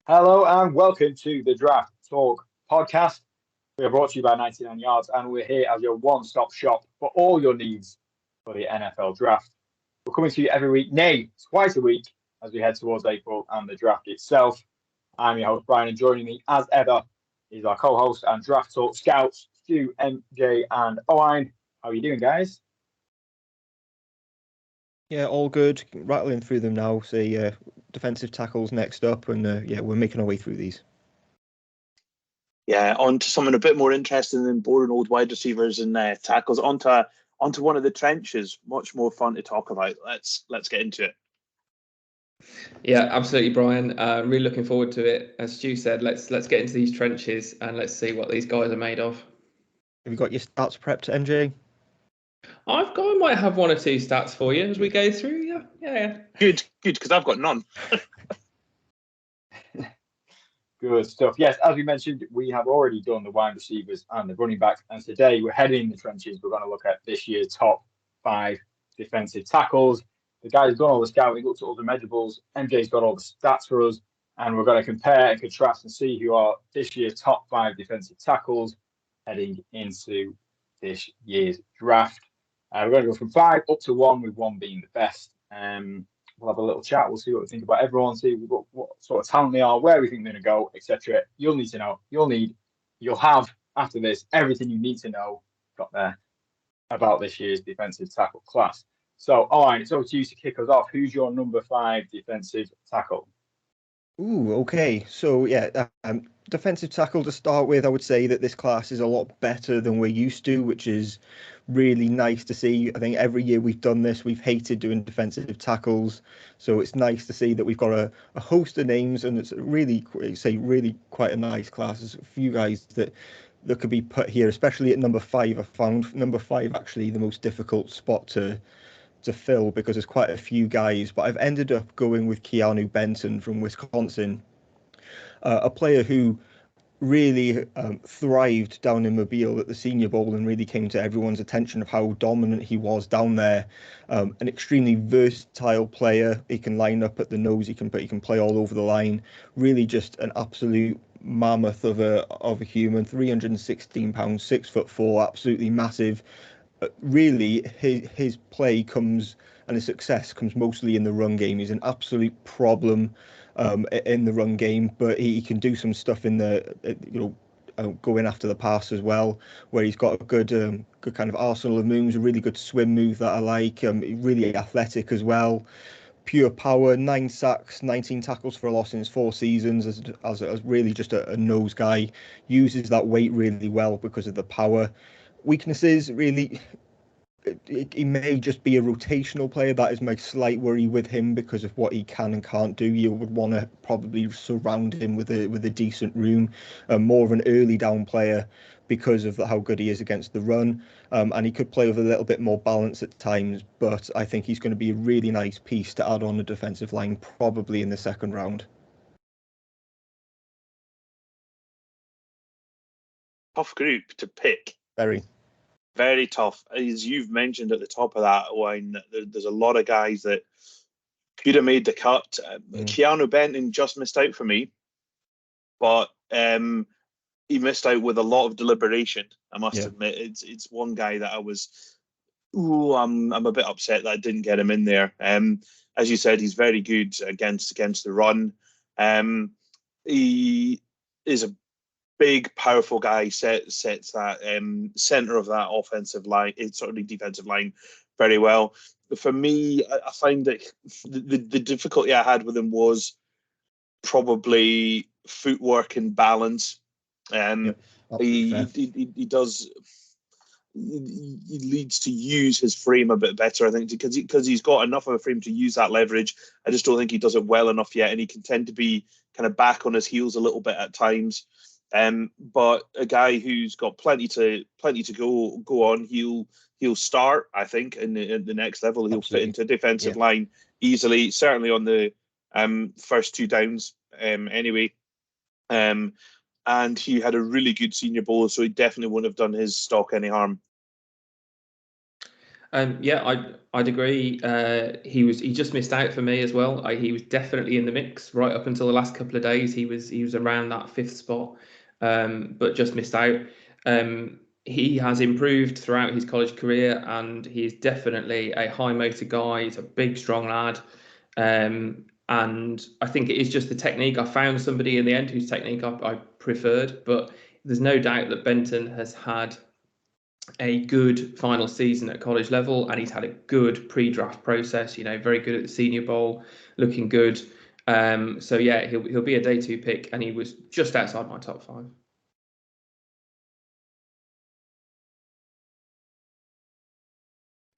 Hello and welcome to the Draft Talk podcast. We are brought to you by 99 Yards and we're here as your one-stop shop for all your needs for the NFL draft. We're coming to you every week, nay, twice a week as we head towards April and the draft itself. I'm your host, Brian, and joining me as ever is our co-host and Draft Talk scouts, Stu, MJ, and Owen. How are you doing, guys? Yeah, all good. Rattling through them now. Say defensive tackles next up, and we're making our way through these. Yeah, on to something a bit more interesting than boring old wide receivers and tackles. Onto one of the trenches. Much more fun to talk about. Let's get into it. Yeah, absolutely, Brian. Really looking forward to it. As Stu said, let's get into these trenches and let's see what these guys are made of. Have you got your stats prepped, MJ? I might have one or two stats for you as we go through. Yeah. Good, because I've got none. Good stuff. Yes, as we mentioned, we have already done the wide receivers and the running backs, and today we're heading in the trenches. We're going to look at this year's top 5 defensive tackles. The guy's done all the scouting, looked at all the measurables. MJ's got all the stats for us, and we're going to compare and contrast and see who are this year's top 5 defensive tackles heading into this year's draft. We're going to go from 5 up to 1, with 1 being the best. We'll have a little chat. We'll see what we think about everyone, see what sort of talent they are, where we think they're going to go, etc. You'll need to know. You'll have after this everything you need to know got there about this year's defensive tackle class. So, Owen, it's over to you to kick us off. Who's your number 5 defensive tackle? Ooh, okay. So defensive tackle to start with. I would say that this class is a lot better than we're used to, which is really nice to see. I think every year we've done this, we've hated doing defensive tackles. So it's nice to see that we've got a host of names, and it's really quite a nice class. There's a few guys that could be put here, especially at number 5. I found number 5 actually the most difficult spot to fill because there's quite a few guys, but I've ended up going with Keanu Benton from Wisconsin, a player who really thrived down in Mobile at the Senior Bowl and really came to everyone's attention of how dominant he was down there. An extremely versatile player. He can line up at the nose. He can play all over the line. Really, just an absolute mammoth of a human. 316 pounds, 6'4", absolutely massive. Really, his play comes and his success comes mostly in the run game. He's an absolute problem in the run game, but he can do some stuff in the going after the pass as well, where he's got a good kind of arsenal of moves, a really good swim move that I like. Really athletic as well. Pure power, 9 sacks, 19 tackles for a loss in his 4 seasons as really just a nose guy. Uses that weight really well because of the power. Weaknesses, really, he may just be a rotational player. That is my slight worry with him because of what he can and can't do. You would want to probably surround him with a decent room, more of an early down player because of how good he is against the run, and he could play with a little bit more balance at times, but I think he's going to be a really nice piece to add on the defensive line, probably in the second round. Tough group to pick. Very tough. As you've mentioned at the top of that, Wayne, there's a lot of guys that could have made the cut. Keanu Benton just missed out for me, but he missed out with a lot of deliberation. I must admit, it's one guy that I was, I'm a bit upset that I didn't get him in there. As you said, he's very good against the run. He is a big, powerful guy, sets that center of that offensive line, certainly defensive line, very well. For me, I find that the difficulty I had with him was probably footwork and balance. He leads to use his frame a bit better, I think, because he's got enough of a frame to use that leverage. I just don't think he does it well enough yet, and he can tend to be kind of back on his heels a little bit at times. But a guy who's got plenty to go on, he'll start, I think, in the next level. He'll fit into defensive line easily, certainly on the first 2 downs anyway. And he had a really good Senior Bowl, so he definitely wouldn't have done his stock any harm. I'd agree. He just missed out for me as well. He was definitely in the mix right up until the last couple of days. He was around that 5th spot, but just missed out. He has improved throughout his college career, and he's definitely a high motor guy. He's a big, strong lad. And I think it is just the technique. I found somebody in the end whose technique I preferred, but there's no doubt that Benton has had a good final season at college level, and he's had a good pre-draft process. Very good at the Senior Bowl, looking good. So yeah, he'll be a day 2 pick, and he was just outside my top 5.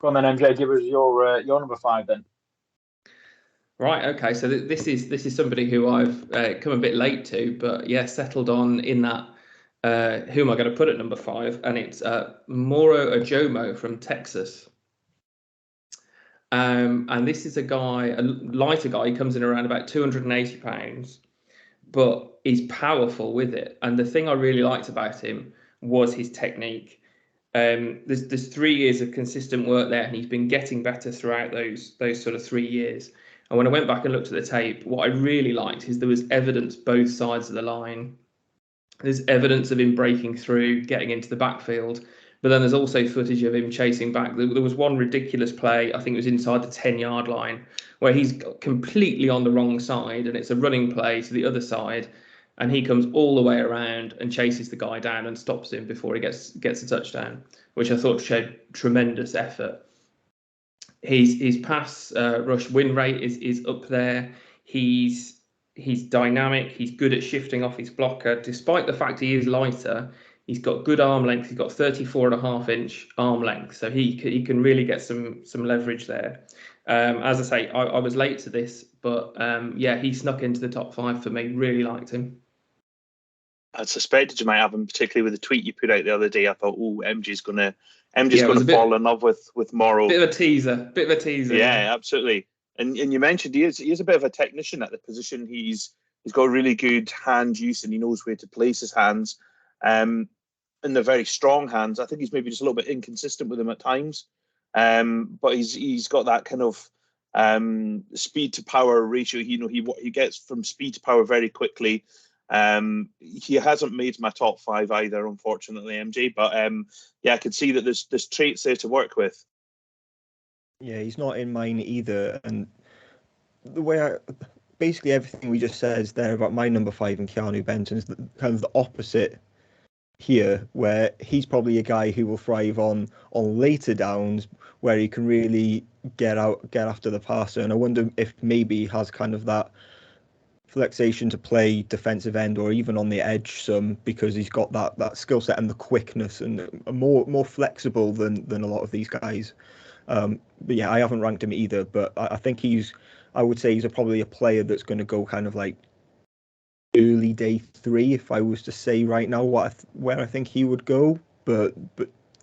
Go on then, MJ. Give us your number 5 then. Right. Okay. So this is somebody who I've come a bit late to, but yeah, settled on in that. Who am I going to put at number 5? And it's Moro Ojomo from Texas. And this is a lighter guy. He comes in around about 280 pounds, but he's powerful with it. And the thing I really liked about him was his technique. There's 3 years of consistent work there, and he's been getting better throughout those sort of 3 years. And when I went back and looked at the tape, what I really liked is there was evidence both sides of the line. There's evidence of him breaking through, getting into the backfield, but then there's also footage of him chasing back. There was one ridiculous play, I think it was inside the 10-yard line, where he's completely on the wrong side, and it's a running play to the other side, and he comes all the way around and chases the guy down and stops him before he gets a touchdown, which I thought showed tremendous effort. His pass rush win rate is up there. He's dynamic. He's good at shifting off his blocker. Despite the fact he is lighter, he's got good arm length. He's got 34.5-inch arm length, so he can really get some leverage there. As I say, I was late to this, but yeah, he snuck into the top 5 for me. Really liked him. I suspected you might have him, particularly with the tweet you put out the other day. I thought, MJ's gonna fall in love with Morrow. Bit of a teaser. Yeah, absolutely. And you mentioned he is a bit of a technician at the position. He's got really good hand use, and he knows where to place his hands. And they're very strong hands. I think he's maybe just a little bit inconsistent with them at times. But he's got that kind of speed to power ratio. He gets from speed to power very quickly. He hasn't made my top 5 either, unfortunately, MJ. But yeah, I could see that there's traits there to work with. Yeah, he's not in mine either. And the way basically everything we just said there about my number 5 and Keanu Benton is kind of the opposite here, where he's probably a guy who will thrive on later downs, where he can really get after the passer. And I wonder if maybe he has kind of that flexation to play defensive end or even on the edge some, because he's got that skill set and the quickness, and more flexible than a lot of these guys. But yeah, I haven't ranked him either, but I think I would say he's probably a player that's going to go kind of like early day 3 if I was to say right now where I think he would go. But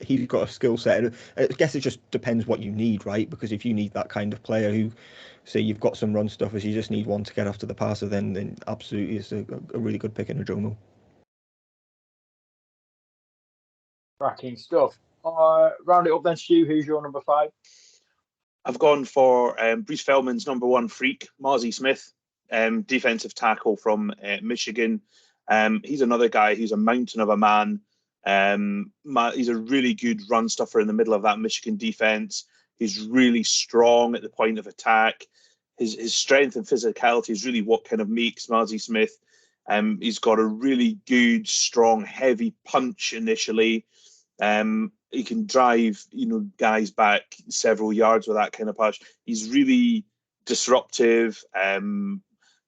he's got a skill set. I guess it just depends what you need, right? Because if you need that kind of player who, say you've got some run stuffers, you just need one to get after the passer, then absolutely it's a really good pick in Ojomo. Cracking stuff. Round it up then, Stu. Who's your number 5? I've gone for Bruce Feldman's number 1 freak, Mazi Smith, defensive tackle from Michigan. He's another guy who's a mountain of a man. He's a really good run stuffer in the middle of that Michigan defense. He's really strong at the point of attack. His strength and physicality is really what kind of makes Mazi Smith. He's got a really good, strong, heavy punch initially. He can drive, guys back several yards with that kind of punch. He's really disruptive.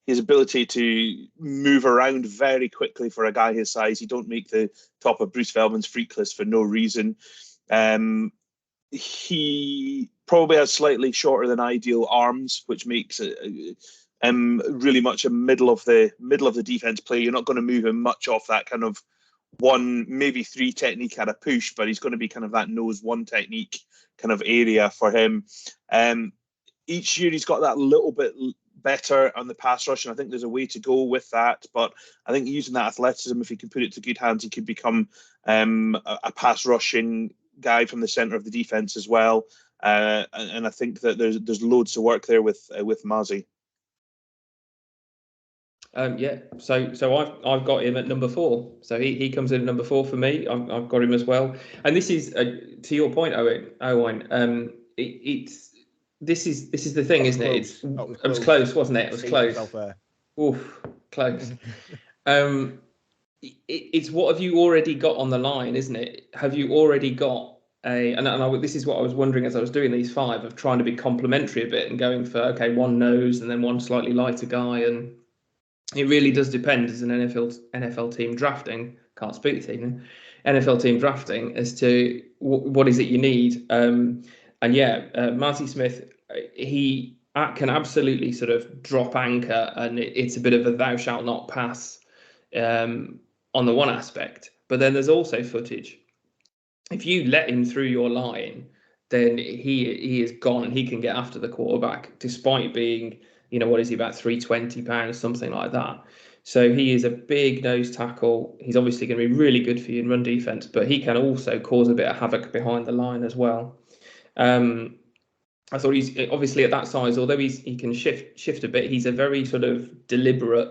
His ability to move around very quickly for a guy his size. He don't make the top of Bruce Feldman's freak list for no reason. He probably has slightly shorter than ideal arms, which makes it really much a middle of the defense play. You're not going to move him much off that kind of 1, maybe 3 technique at a push, but he's going to be kind of that nose 1 technique kind of area for him. Each year he's got that little bit better on the pass rush, and I think there's a way to go with that. But I think using that athleticism, if he can put it to good hands, he could become a pass rushing guy from the center of the defense as well. and I think that there's loads to work there with Mazzy. So I've got him at number 4. So he comes in at number 4 for me. I've got him as well. And this is to your point, Owen. This is the thing, isn't it? It was close, wasn't it? It was close. Oof, close. It's what have you already got on the line, isn't it? Have you already got this is what I was wondering as I was doing these 5, of trying to be complimentary a bit and going for, okay, one nose and then one slightly lighter guy. And it really does depend as an NFL team drafting, can't speak to team, NFL team drafting, as to what is it you need. Marty Smith, he can absolutely sort of drop anchor, and it's a bit of a thou shalt not pass on the one aspect. But then there's also footage. If you let him through your line, then he is gone, and he can get after the quarterback, despite being, what is he, about 320 pounds, something like that. So he is a big nose tackle. He's obviously going to be really good for you in run defense, but he can also cause a bit of havoc behind the line as well. I thought he's obviously at that size, although he can shift a bit, he's a very sort of deliberate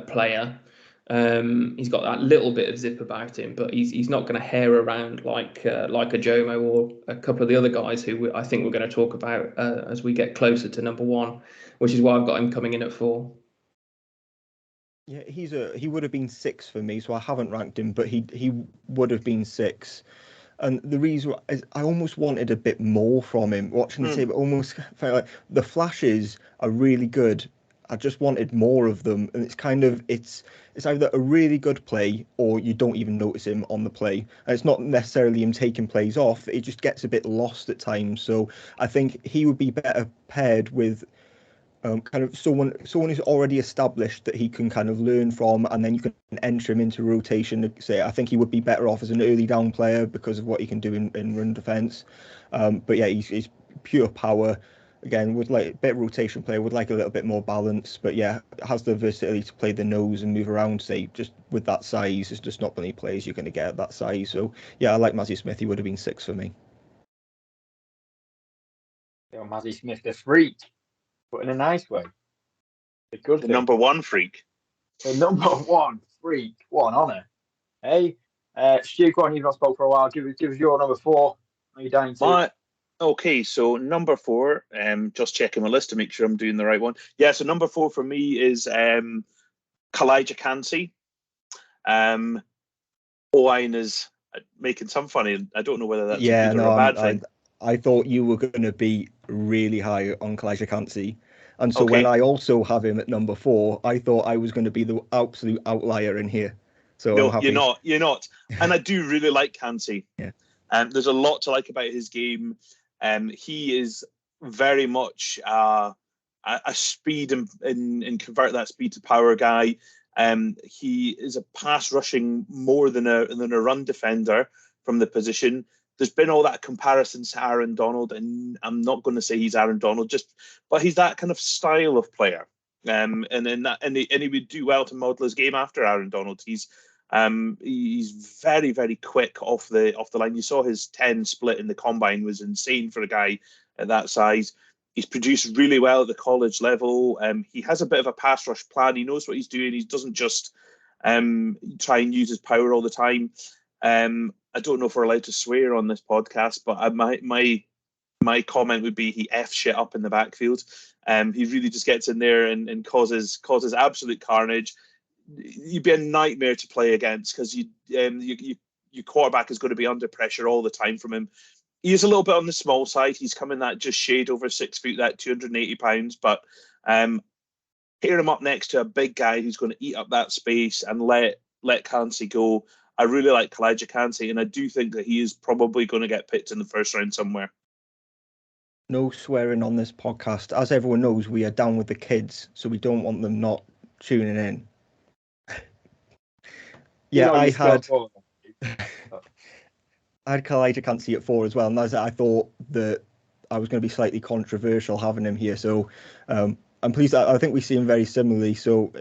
player. He's got that little bit of zip about him, but he's not going to hair around like a Jomo or a couple of the other guys who I think we're going to talk about as we get closer to number 1, which is why I've got him coming in at 4. Yeah, he would have been 6 for me, so I haven't ranked him, but he would have been 6. And the reason is I almost wanted a bit more from him. Watching the tape, it almost felt like the flashes are really good. I just wanted more of them, and it's either a really good play or you don't even notice him on the play. And it's not necessarily him taking plays off; it just gets a bit lost at times. So I think he would be better paired with kind of someone who's already established that he can kind of learn from, and then you can enter him into rotation. Say, I think he would be better off as an early down player because of what he can do in run defense. But yeah, he's pure power. Again, would like a bit of rotation player, would like a little bit more balance, but yeah, has the versatility to play the nose and move around. Say, just with that size, there's just not many players you're going to get at that size. So yeah, I like Mazzy Smith. He would have been 6 for me. Mazzy Smith, the freak, but in a nice way. The number 1 freak. The number 1 freak. What an honour. Hey, Stu, go on, you've not spoke for a while. Give us your number 4. Are you dying to? Okay, so number 4, just checking my list to make sure I'm doing the right one. Yeah, so number 4 for me is Calijah Kancey. Owen is making some funny. I don't know whether that's a good or a bad thing. I thought you were going to be really high on Calijah Kancey. And so when I also have him at number 4, I thought I was going to be the absolute outlier in here. So no, I'm happy. You're not. And I do really like Kancey. Yeah. There's a lot to like about his game. He is very much a speed and convert that speed to power guy. He is a pass rushing more than a run defender from the position. There's been all that comparisons to Aaron Donald, and I'm not going to say he's Aaron Donald, but he's that kind of style of player. And he would do well to model his game after Aaron Donald. He's very, very quick off the line. You saw his 10 split in the combine was insane for a guy at that size. He's produced really well at the college level. He has a bit of a pass rush plan. He knows what he's doing. He doesn't just try and use his power all the time. I don't know if we're allowed to swear on this podcast, but my comment would be he F shit up in the backfield. He really just gets in there and causes absolute carnage. You'd be a nightmare to play against because your quarterback is going to be under pressure all the time from him. He is a little bit on the small side. He's coming that just shade over 6 feet, that 280 pounds. But pair him up next to a big guy who's going to eat up that space and let Kancey go. I really like Calijah Kancey, and I do think that he is probably going to get picked in the first round somewhere. No swearing on this podcast. As everyone knows, we are down with the kids, so we don't want them not tuning in. Yeah, I had Calijah Kancey at 4 as well, and I thought that I was going to be slightly controversial having him here. So I'm pleased. I think we see him very similarly. So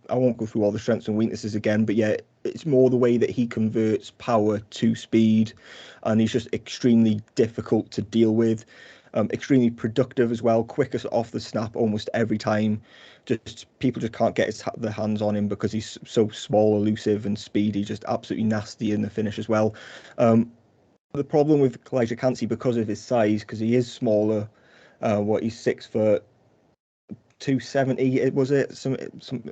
I won't go through all the strengths and weaknesses again, but yeah, it's more the way that he converts power to speed, and he's just extremely difficult to deal with. Extremely productive as well, quickest off the snap almost every time. Just people just can't get their hands on him because he's so small, elusive, and speedy. Just absolutely nasty in the finish as well. The problem with Calijah Kancey, because of his size, because he is smaller, he's 6 foot 270, was it? Some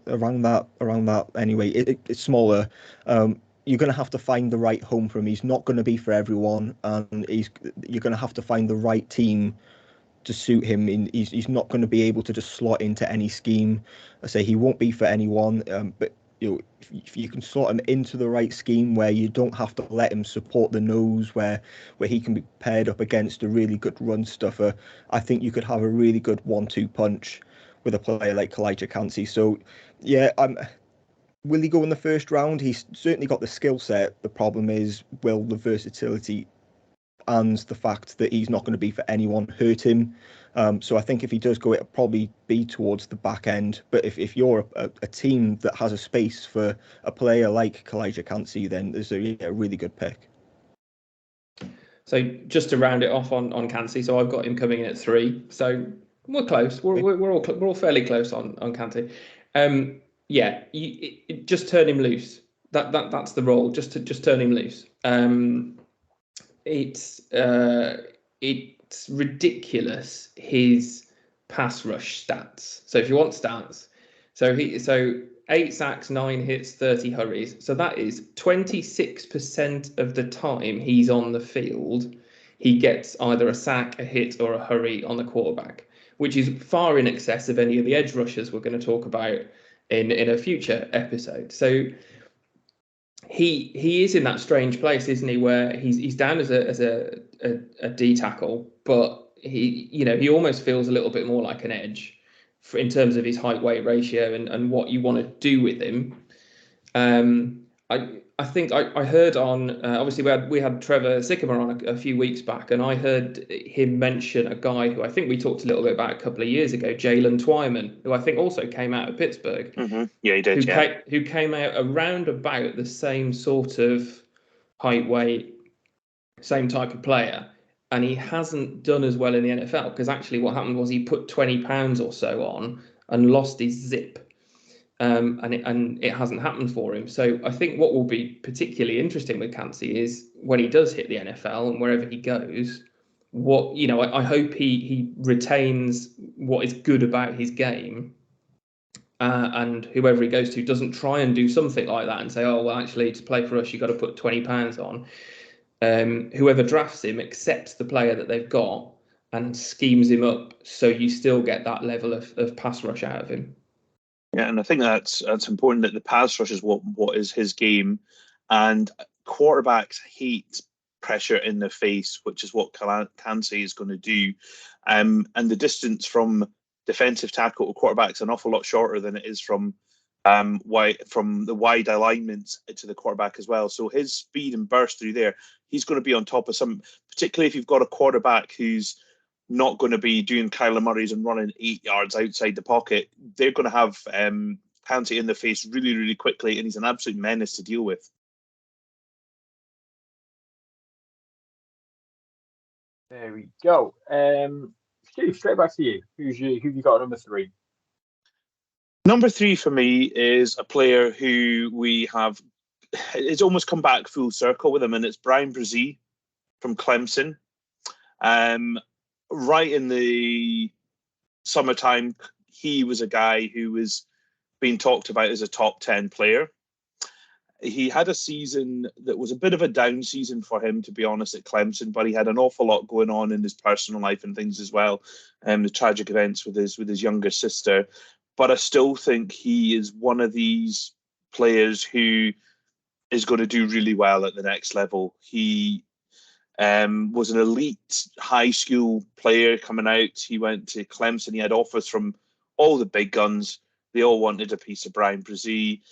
around that. Anyway, it's smaller. You're going to have to find the right home for him. He's not going to be for everyone, and you're going to have to find the right team to suit him. He's not going to be able to just slot into any scheme. I say he won't be for anyone, but if you can slot him into the right scheme where you don't have to let him support the nose, where he can be paired up against a really good run stuffer, I think you could have a really good 1-2 punch with a player like Calijah Kancey. So yeah, will he go in the first round? He's certainly got the skill set. The problem is, will the versatility and the fact that he's not going to be for anyone hurt him? So I think if he does go, it'll probably be towards the back end. But if you're a team that has a space for a player like Calijah Kancey, then there's a really good pick. So just to round it off on Kancey, so I've got him coming in at 3. So we're close. We're all fairly close on Kancey. Yeah, just turn him loose. That's the role. Just turn him loose. It's ridiculous, his pass rush stats. So if you want stats, so 8 sacks, 9 hits, 30 hurries. So that is 26% of the time he's on the field, he gets either a sack, a hit, or a hurry on the quarterback, which is far in excess of any of the edge rushers we're going to talk about in a future episode. So he is in that strange place, isn't he, where he's down as a D tackle, but he almost feels a little bit more like an edge in terms of his height weight ratio and what you want to do with him. I think I heard on obviously we had Trevor Sycamore on a few weeks back, and I heard him mention a guy who I think we talked a little bit about a couple of years ago, Jalen Twyman, who I think also came out of Pittsburgh. Mm-hmm. Yeah, he did. Who came out around about the same sort of height, weight, same type of player, and he hasn't done as well in the NFL because actually what happened was he put 20 pounds or so on and lost his zip. And it hasn't happened for him. So I think what will be particularly interesting with Kancey is when he does hit the NFL and wherever he goes, I hope he retains what is good about his game, and whoever he goes to doesn't try and do something like that and say, oh well, actually to play for us you've got to put 20 pounds on. Whoever drafts him accepts the player that they've got and schemes him up so you still get that level of pass rush out of him. Yeah, and I think that's important, that the pass rush is what is his game, and quarterbacks hate pressure in their face, which is what Kancey is going to do. And the distance from defensive tackle to quarterback is an awful lot shorter than it is from the wide alignments to the quarterback as well. So his speed and burst through there, he's going to be on top of some, particularly if you've got a quarterback who's not going to be doing Kyler Murray's and running 8 yards outside the pocket. They're going to have Kancey in the face really, really quickly, and he's an absolute menace to deal with. There we go. Steve, straight back to you. Who you got at number 3? Number 3 for me is a player who we have, it's almost come back full circle with him, and it's Bryan Bresee from Clemson. Right in the summertime, he was a guy who was being talked about as a top 10 player. He had a season that was a bit of a down season for him, to be honest, at Clemson, but he had an awful lot going on in his personal life and things as well, the tragic events with his younger sister. But I still think he is one of these players who is going to do really well at the next level. He was an elite high school player coming out. He went to Clemson. He had offers from all the big guns. They all wanted a piece of Bryan Bresee.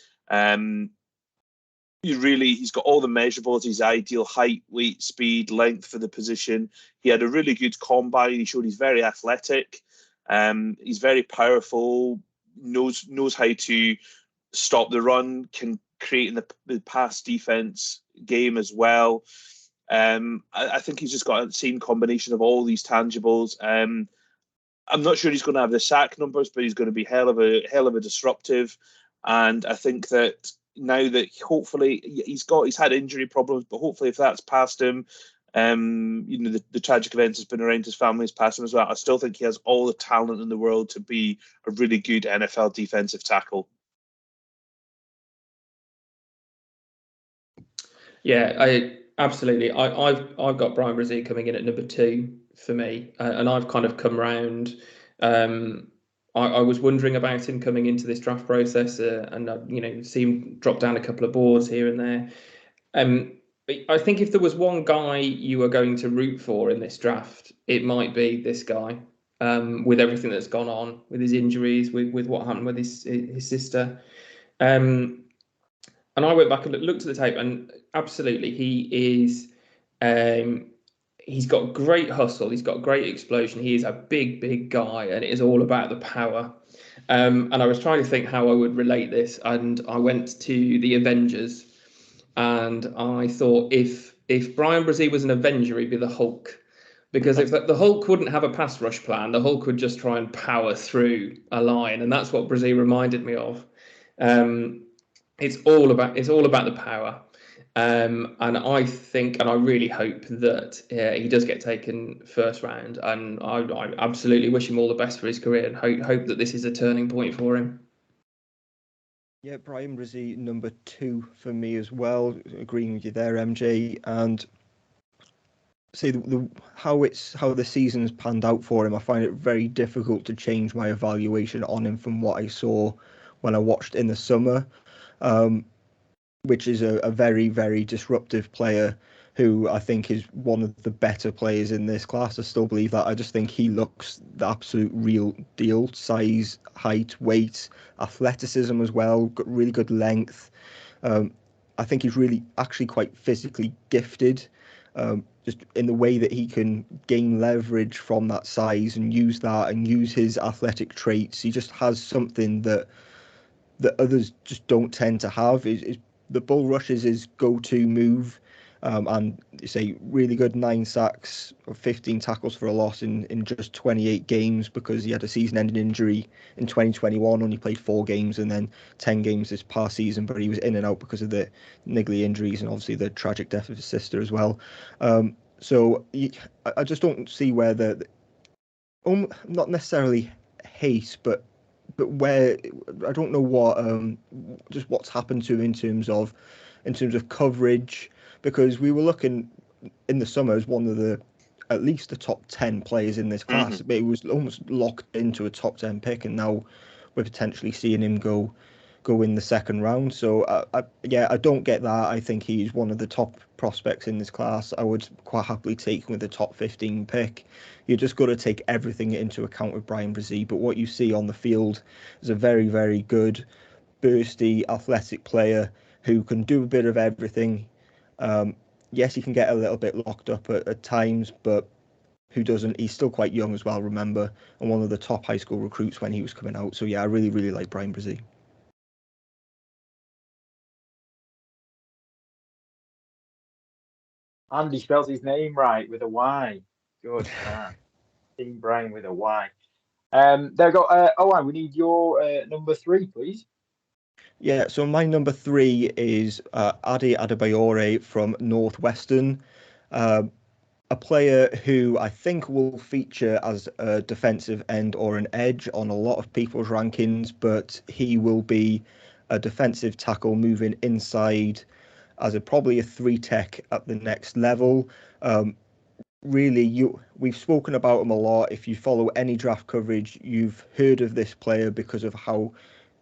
He's got all the measurables. His ideal height, weight, speed, length for the position. He had a really good combine. He showed he's very athletic. He's very powerful. Knows how to stop the run. Can creating the pass defense game as well. I think he's just got the same combination of all these tangibles. I'm not sure he's going to have the sack numbers, but he's going to be hell of a disruptive. And I think that now that hopefully he's had injury problems, but hopefully if that's past him, the tragic events has been around his family, has passed him as well. I still think he has all the talent in the world to be a really good NFL defensive tackle. Yeah, absolutely. I've got Bryan Bresee coming in at number 2 for me, and I've kind of come round. I was wondering about him coming into this draft process, and see him drop down a couple of boards here and there. I think if there was one guy you were going to root for in this draft, it might be this guy. With everything that's gone on, with his injuries, with what happened with his sister. And I went back and looked at the tape, and absolutely, he is. He's got great hustle. He's got great explosion. He is a big, big guy, and it is all about the power. And I was trying to think how I would relate this, and I went to the Avengers, and I thought if Bryan Bresee was an Avenger, he'd be the Hulk, because if the Hulk wouldn't have a pass rush plan, the Hulk would just try and power through a line, and that's what Bresee reminded me of. It's all about the power, and I think, and I really hope that he does get taken first round, and I absolutely wish him all the best for his career, and hope that this is a turning point for him. Yeah, Bryan Bresee number 2 for me as well. Agreeing with you there, MJ, and say how the season's panned out for him. I find it very difficult to change my evaluation on him from what I saw when I watched in the summer. Which is a very, very disruptive player who I think is one of the better players in this class. I still believe that. I just think he looks the absolute real deal. Size, height, weight, athleticism as well, got really good length. I think he's really actually quite physically gifted, just in the way that he can gain leverage from that size and use that and use his athletic traits. He just has something that others just don't tend to have. Is the bull rush is his go-to move, and it's a really good 9 sacks or 15 tackles for a loss in just 28 games, because he had a season-ending injury in 2021, only played 4 games, and then 10 games this past season, but he was in and out because of the niggly injuries and obviously the tragic death of his sister as well. So I just don't see where not necessarily hate, but where I don't know what just what's happened to him in terms of coverage, because we were looking in the summer as one of at least the top 10 players in this class. But it was almost locked into a top 10 pick, and now we're potentially seeing him go in the second round. So I don't get that. I think he's one of the top prospects in this class. I would quite happily take him with the top 15 pick. You just got to take everything into account with Bryan Bresee. But what you see on the field is a very, very good, bursty, athletic player who can do a bit of everything. Yes, he can get a little bit locked up at times, but who doesn't? He's still quite young as well, remember, and one of the top high school recruits when he was coming out. So yeah, I really, really like Bryan Bresee. Andy spells his name right with a Y. Good man. Team Bryan with a Y. There we go. Owen, we need your number 3, please. Yeah, so my number 3 is Ade Adebayor from Northwestern, a player who I think will feature as a defensive end or an edge on a lot of people's rankings, but he will be a defensive tackle moving inside as probably a 3-tech at the next level. Really, we've spoken about him a lot. If you follow any draft coverage, you've heard of this player because of how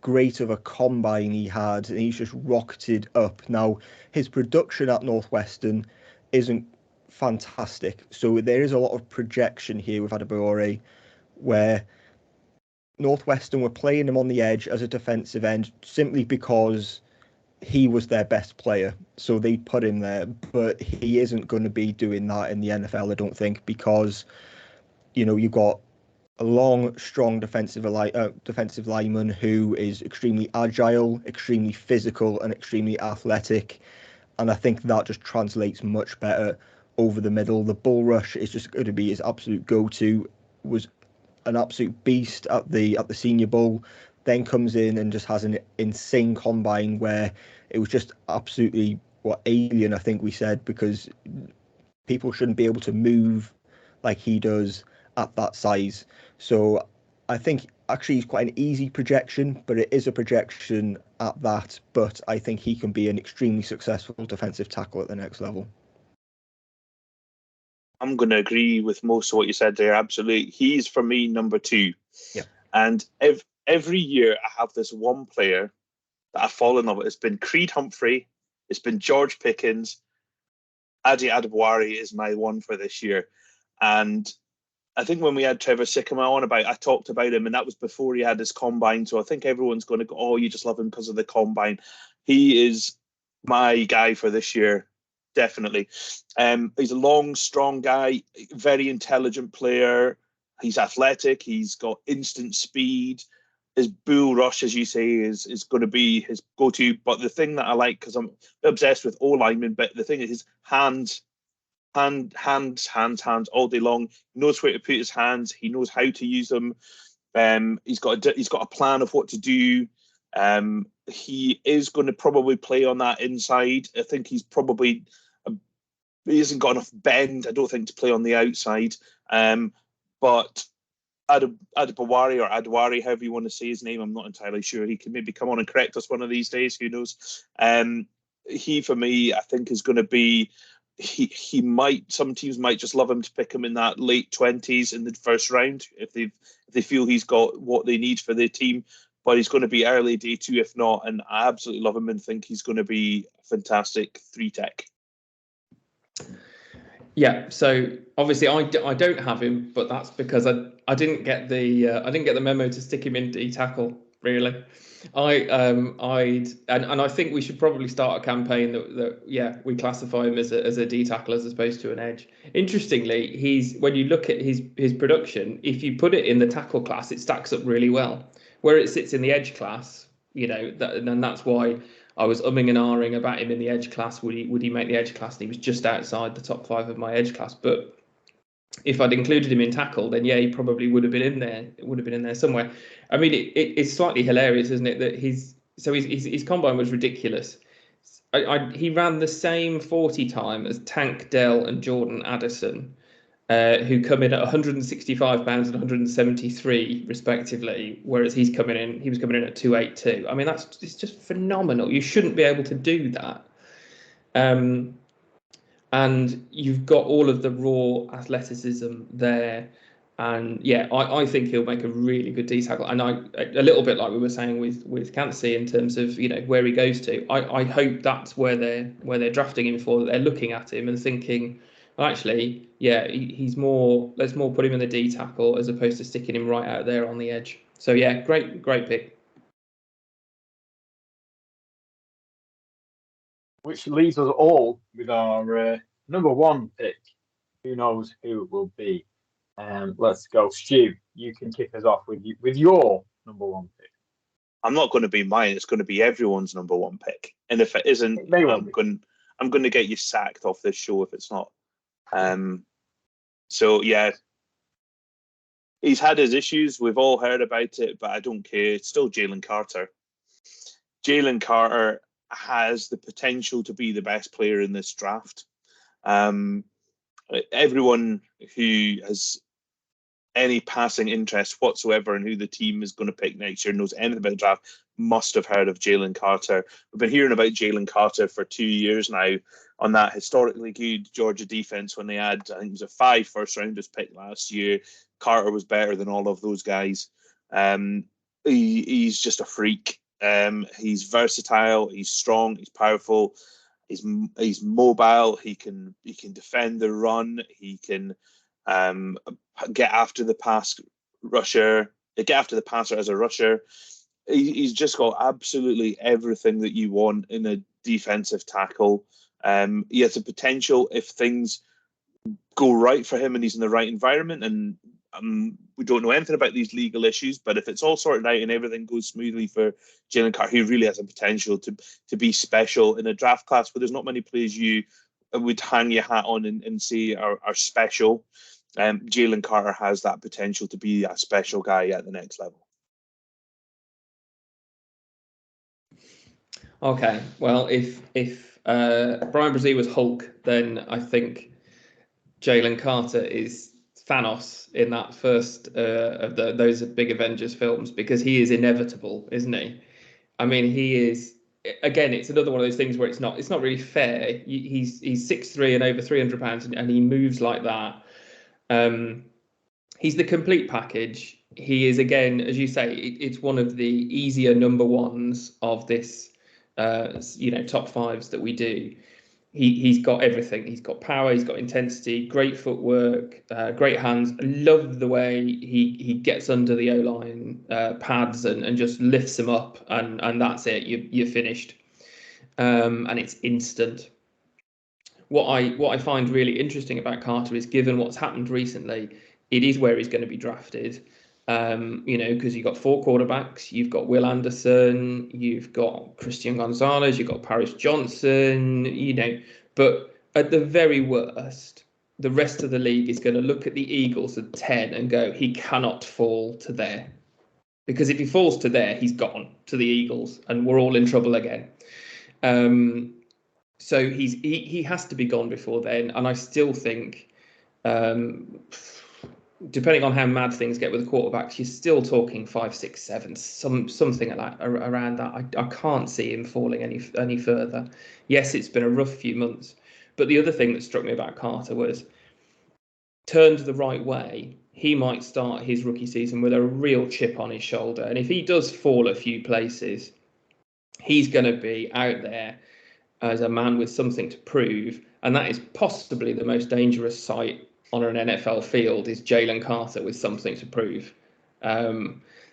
great of a combine he had, and he's just rocketed up. Now, his production at Northwestern isn't fantastic, so there is a lot of projection here with Adebayor, where Northwestern were playing him on the edge as a defensive end simply because he was their best player, so they put him there. But he isn't going to be doing that in the NFL, I don't think, because you've got a long, strong defensive lineman who is extremely agile, extremely physical, and extremely athletic. And I think that just translates much better over the middle. The bull rush is just going to be his absolute go-to. Was an absolute beast at the Senior Bowl. Then comes in and just has an insane combine where it was just absolutely alien, I think we said, because people shouldn't be able to move like he does at that size. So I think actually he's quite an easy projection, but it is a projection at that. But I think he can be an extremely successful defensive tackle at the next level. I'm going to agree with most of what you said there. Absolutely. He's, for me, number 2. Yeah. And every year I have this one player that I fall in love with. It's been Creed Humphrey. It's been George Pickens. Adi Adebawari is my one for this year. And I think when we had Trevor Sikkema on I talked about him, and that was before he had his combine. So I think everyone's going to go, oh, you just love him because of the combine. He is my guy for this year, definitely. He's a long, strong guy, very intelligent player. He's athletic. He's got instant speed. His bull rush, as you say, is going to be his go-to. But the thing that I like, because I'm obsessed with O-linemen, but the thing is his hands all day long. He knows where to put his hands. He knows how to use them. He's got a plan of what to do. He is going to probably play on that inside. I think he hasn't got enough bend, I don't think, to play on the outside. But Adebawari or Adewari, however you want to say his name, I'm not entirely sure. He can maybe come on and correct us one of these days. Who knows? He, for me, I think is going to be. He might. Some teams might just love him to pick him in that late 20s in the first round if they feel he's got what they need for their team. But he's going to be early day 2 if not, and I absolutely love him and think he's going to be a fantastic 3-tech. Yeah, so obviously I don't have him, but that's because I didn't get the memo to stick him in D tackle really. I think we should probably start a campaign that we classify him as a D tackle as opposed to an edge. Interestingly, when you look at his production, if you put it in the tackle class, it stacks up really well. Where it sits in the edge class, and that's why I was umming and ahhing about him in the edge class. Would he make the edge class? And he was just outside the top 5 of my edge class. But if I'd included him in tackle, then he probably would have been in there. It would have been in there somewhere. I mean, it's slightly hilarious, isn't it? That his combine was ridiculous. He ran the same 40 time as Tank Dell and Jordan Addison, who come in at 165 pounds and 173 respectively, whereas he was coming in at 282. I mean, it's just phenomenal. You shouldn't be able to do that. And you've got all of the raw athleticism there. And I think he'll make a really good D tackle. And a little bit like we were saying with Kancey in terms of where he goes to. I hope that's where they're drafting him for. That they're looking at him and thinking, well, actually, he's more. Let's more put him in the D tackle as opposed to sticking him right out there on the edge. So great pick. Which leaves us all with our number 1 pick. Who knows who it will be? Let's go, Stu. You can kick us off with your number 1 pick. I'm not going to be mine. It's going to be everyone's number 1 pick. And if it isn't, I'm going to get you sacked off this show if it's not. He's had his issues. We've all heard about it, but I don't care. It's still Jalen Carter. Jalen Carter has the potential to be the best player in this draft. Everyone who has any passing interest whatsoever in who the team is going to pick next year, knows anything about the draft, must have heard of Jalen Carter. We've been hearing about Jalen Carter for 2 years now on that historically good Georgia defense when they had, I think it was a 5 first-rounders pick last year. Carter was better than all of those guys. He's just a freak. He's versatile. He's strong. He's powerful. He's mobile. He can defend the run. He can get after the passer as a rusher. He's just got absolutely everything that you want in a defensive tackle. He has the potential, if things go right for him and he's in the right environment, and We don't know anything about these legal issues, but if it's all sorted out and everything goes smoothly for Jalen Carter, he really has a potential to be special in a draft class where there's not many players you would hang your hat on and say are special. Jalen Carter has that potential to be a special guy at the next level. Okay, well, if Bryan Bresee was Hulk, then I think Jalen Carter is Thanos in that first of those big Avengers films, because he is inevitable, isn't he? I mean, he is. Again, it's another one of those things where it's not really fair. He's 6'3" and over 300 pounds, and he moves like that. He's the complete package. He is, again, as you say, it's one of the easier number ones of this, top fives that we do. He's got everything. He's got power. He's got intensity. Great footwork. Great hands. I love the way he gets under the O-line pads and just lifts them up, and that's it. You're finished, and it's instant. What I find really interesting about Carter is, given what's happened recently, it is where he's going to be drafted. Because you've got 4 quarterbacks, you've got Will Anderson, you've got Christian Gonzalez, you've got Paris Johnson, but at the very worst, the rest of the league is going to look at the Eagles at 10 and go, he cannot fall to there. Because if he falls to there, he's gone to the Eagles and we're all in trouble again. So he has to be gone before then. And I still think, depending on how mad things get with the quarterbacks, you're still talking 5, 6, 7, something like that, around that. I can't see him falling any further. Yes, it's been a rough few months, but the other thing that struck me about Carter was, turned the right way, he might start his rookie season with a real chip on his shoulder. And if he does fall a few places, he's going to be out there as a man with something to prove. And that is possibly the most dangerous sight on an NFL field, is Jalen Carter with something to prove.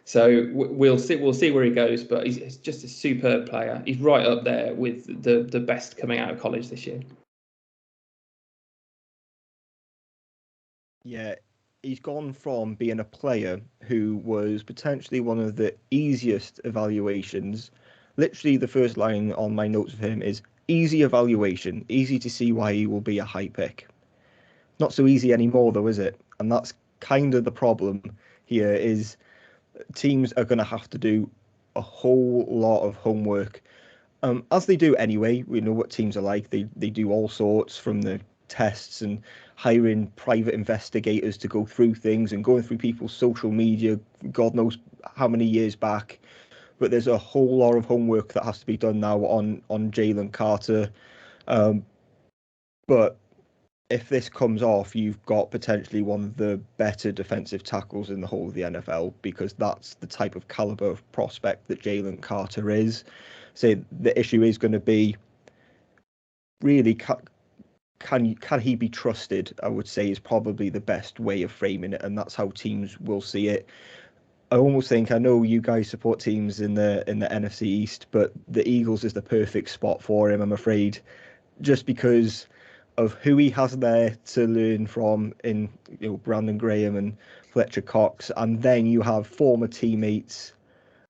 So we'll see where he goes, but he's just a superb player. He's right up there with the best coming out of college this year. Yeah, he's gone from being a player who was potentially one of the easiest evaluations. Literally, the first line on my notes of him is easy evaluation, easy to see why he will be a high pick. Not so easy anymore, though, is it? And that's kind of the problem here, is teams are going to have to do a whole lot of homework, as they do anyway. We know what teams are like. They do all sorts, from the tests and hiring private investigators to go through things and going through people's social media, God knows how many years back. But there's a whole lot of homework that has to be done now on Jalen Carter. But if this comes off, you've got potentially one of the better defensive tackles in the whole of the NFL, because that's the type of caliber of prospect that Jalen Carter is. So the issue is going to be, really, can he be trusted? I would say is probably the best way of framing it, and that's how teams will see it. I almost think, I know you guys support teams in the NFC East, but the Eagles is the perfect spot for him, I'm afraid, just because of who he has there to learn from in Brandon Graham and Fletcher Cox, and then you have former teammates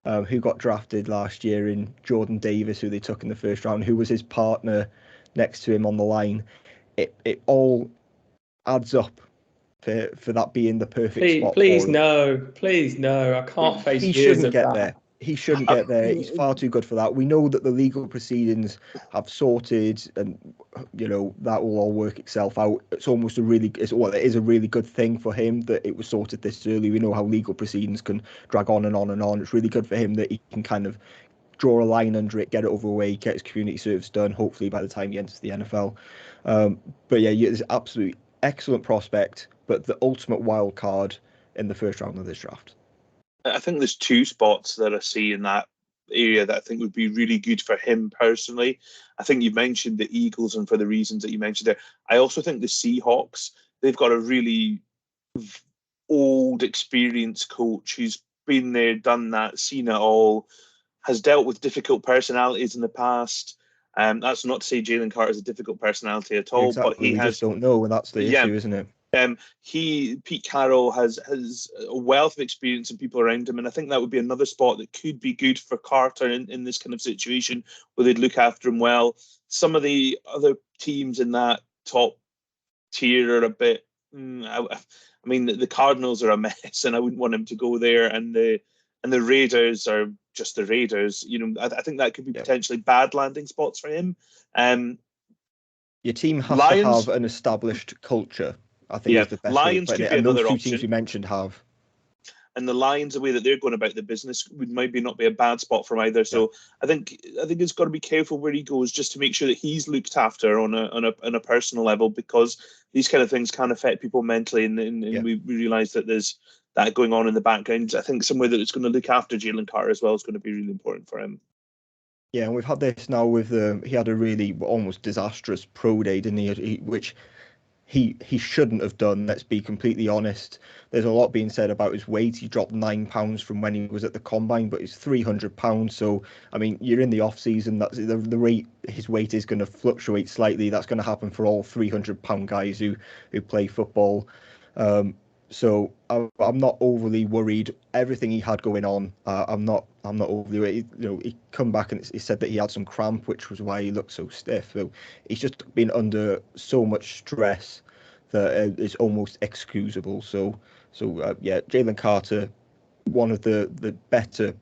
who got drafted last year in Jordan Davis, who they took in the first round, who was his partner next to him on the line. It all adds up for that being the perfect spot. Please no, I can't face he years shouldn't of get that. there. He shouldn't get there. He's far too good for that. We know that the legal proceedings have sorted, and that will all work itself out. It's almost it is a really good thing for him that it was sorted this early. We know how legal proceedings can drag on and on and on. It's really good for him that he can kind of draw a line under it, get it over the way, get his community service done, hopefully by the time he enters the NFL. But yeah, it's absolutely excellent prospect, but the ultimate wild card in the first round of this draft. I think there's 2 spots that I see in that area that I think would be really good for him personally. I think you mentioned the Eagles, and for the reasons that you mentioned there. I also think the Seahawks, they've got a really old, experienced coach who's been there, done that, seen it all, has dealt with difficult personalities in the past. That's not to say Jalen Carter is a difficult personality at all, exactly. but he we has. Just don't know, and that's the issue, isn't it? Pete Carroll has a wealth of experience and people around him, and I think that would be another spot that could be good for Carter in this kind of situation where they'd look after him well. Some of the other teams in that top tier are a bit. I mean, the Cardinals are a mess, and I wouldn't want him to go there. And the Raiders are just the Raiders. I think that could be potentially bad landing spots for him. Your team has Lions, to have an established culture, I think, is the best Lions way to put could it. be And those another two option. teams we mentioned have. And the Lions, the way that they're going about the business, would maybe not be a bad spot for him either. So I think he's got to be careful where he goes, just to make sure that he's looked after on a personal level, because these kind of things can affect people mentally, and we realise that there's that going on in the background. I think somewhere that it's going to look after Jalen Carter as well is going to be really important for him. Yeah, and we've had this now with he had a really almost disastrous pro day, didn't he? Which he shouldn't have done. Let's be completely honest. There's a lot being said about his weight. He dropped 9 pounds from when he was at the combine, but he's 300 pounds. So I mean, you're in the off season. That's the rate. His weight is going to fluctuate slightly. That's going to happen for all 300-pound guys who play football. So I'm not overly worried. Everything he had going on, I'm not overly worried. He come back and he said that he had some cramp, which was why he looked so stiff. So he's just been under so much stress that it's almost excusable. So Jalen Carter, one of the better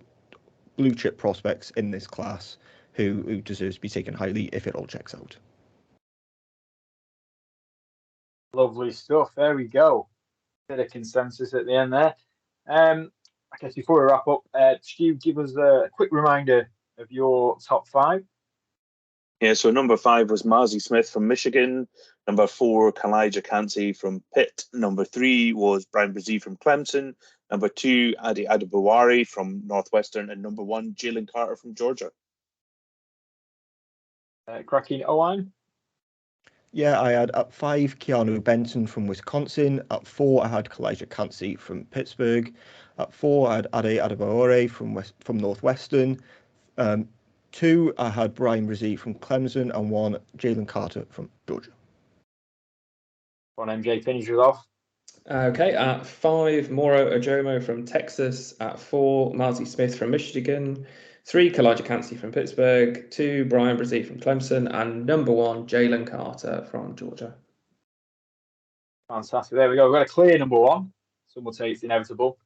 blue chip prospects in this class, who deserves to be taken highly if it all checks out. Lovely stuff. There we go. Bit of consensus at the end there. I guess before we wrap up, Stu, give us a quick reminder of your top 5. Yeah, so number 5 was Mazi Smith from Michigan. Number 4, Calijah Kancey from Pitt. Number 3 was Bryan Bresee from Clemson. Number 2, Adi Adebawari from Northwestern. And number 1, Jalen Carter from Georgia. Cracking O-line? Yeah, I had at 5 Keanu Benson from Wisconsin. At 4, I had Calijah Kancey from Pittsburgh. At 4, I had Ade Adebawore from Northwestern. 2, I had Bryan Bresee from Clemson, and 1, Jalen Carter from Georgia. Go on, MJ, finish us off. Okay, at 5, Moro Ojomo from Texas. At 4, Mazi Smith from Michigan. 3, Calijah Kancey from Pittsburgh. 2, Bryan Bresee from Clemson. And number 1, Jalen Carter from Georgia. Fantastic. There we go. We've got a clear number 1. Some will say it's inevitable.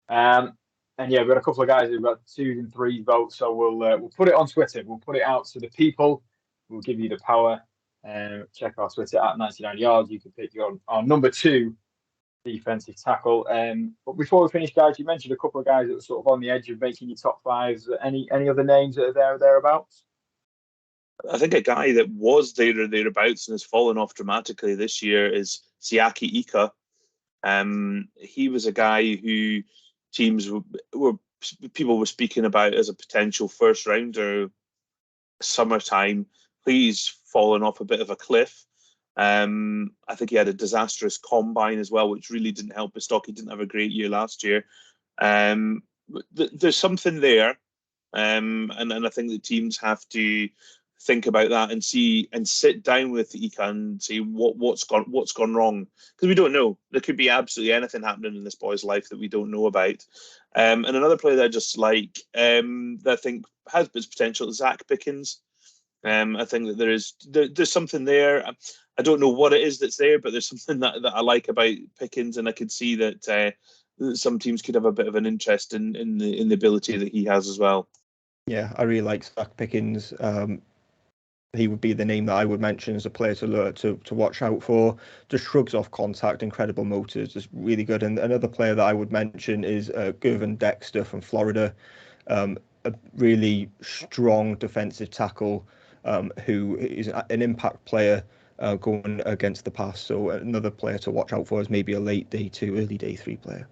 And yeah, we've got a couple of guys who've got 2 and 3 votes. So we'll put it on Twitter. We'll put it out to the people. We'll give you the power. Check our Twitter at 99 yards. You can pick our number 2 defensive tackle. But before we finish, guys, you mentioned a couple of guys that were sort of on the edge of making your top 5s. Any other names that are there or thereabouts? I think a guy that was there or thereabouts and has fallen off dramatically this year is Siaki Ika. He was a guy who people were speaking about as a potential first rounder summertime. He's fallen off a bit of a cliff. I think he had a disastrous combine as well, which really didn't help his stock. He didn't have a great year last year. There's something there, and I think the teams have to think about that and see and sit down with Ika and see what's gone wrong, because we don't know. There could be absolutely anything happening in this boy's life that we don't know about. And another player that I just like, that I think has its potential, is Zach Pickens. I think that there's something there. I don't know what it is that's there, but there's something that I like about Pickens, and I could see that some teams could have a bit of an interest in the ability that he has as well. Yeah, I really like Zach Pickens. He would be the name that I would mention as a player to watch out for. Just shrugs off contact, incredible motors, just really good. And another player that I would mention is Gervon Dexter from Florida, a really strong defensive tackle who is an impact player going against the pass. So another player to watch out for is maybe a late day 2, early day 3 player.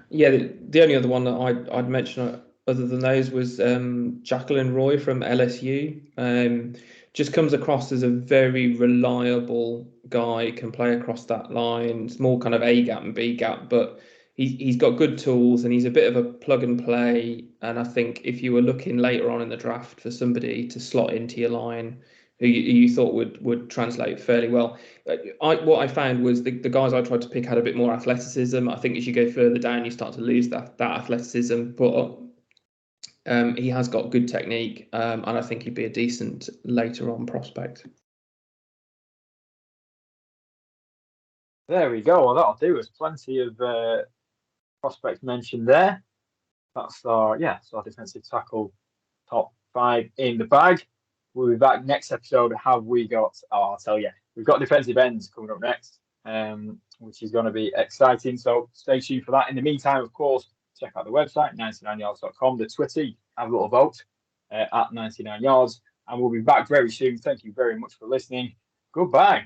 Yeah, the only other one that I'd mention other than those was Jacqueline Roy from LSU. Just comes across as a very reliable guy, can play across that line. It's more kind of A gap and B gap, but he's got good tools and he's a bit of a plug and play. And I think if you were looking later on in the draft for somebody to slot into your line, who you thought would translate fairly well. What I found was the guys I tried to pick had a bit more athleticism. I think as you go further down, you start to lose that athleticism, but he has got good technique, and I think he'd be a decent later on prospect. There we go. Well, that'll do. There's plenty of prospects mentioned there. That's our defensive tackle top 5 in the bag. We'll be back next episode. Have we got? Oh, I'll tell you. We've got defensive ends coming up next, which is going to be exciting. So stay tuned for that. In the meantime, of course, check out the website 99yards.com. The Twitter, have a little vote at 99yards, and we'll be back very soon. Thank you very much for listening. Goodbye.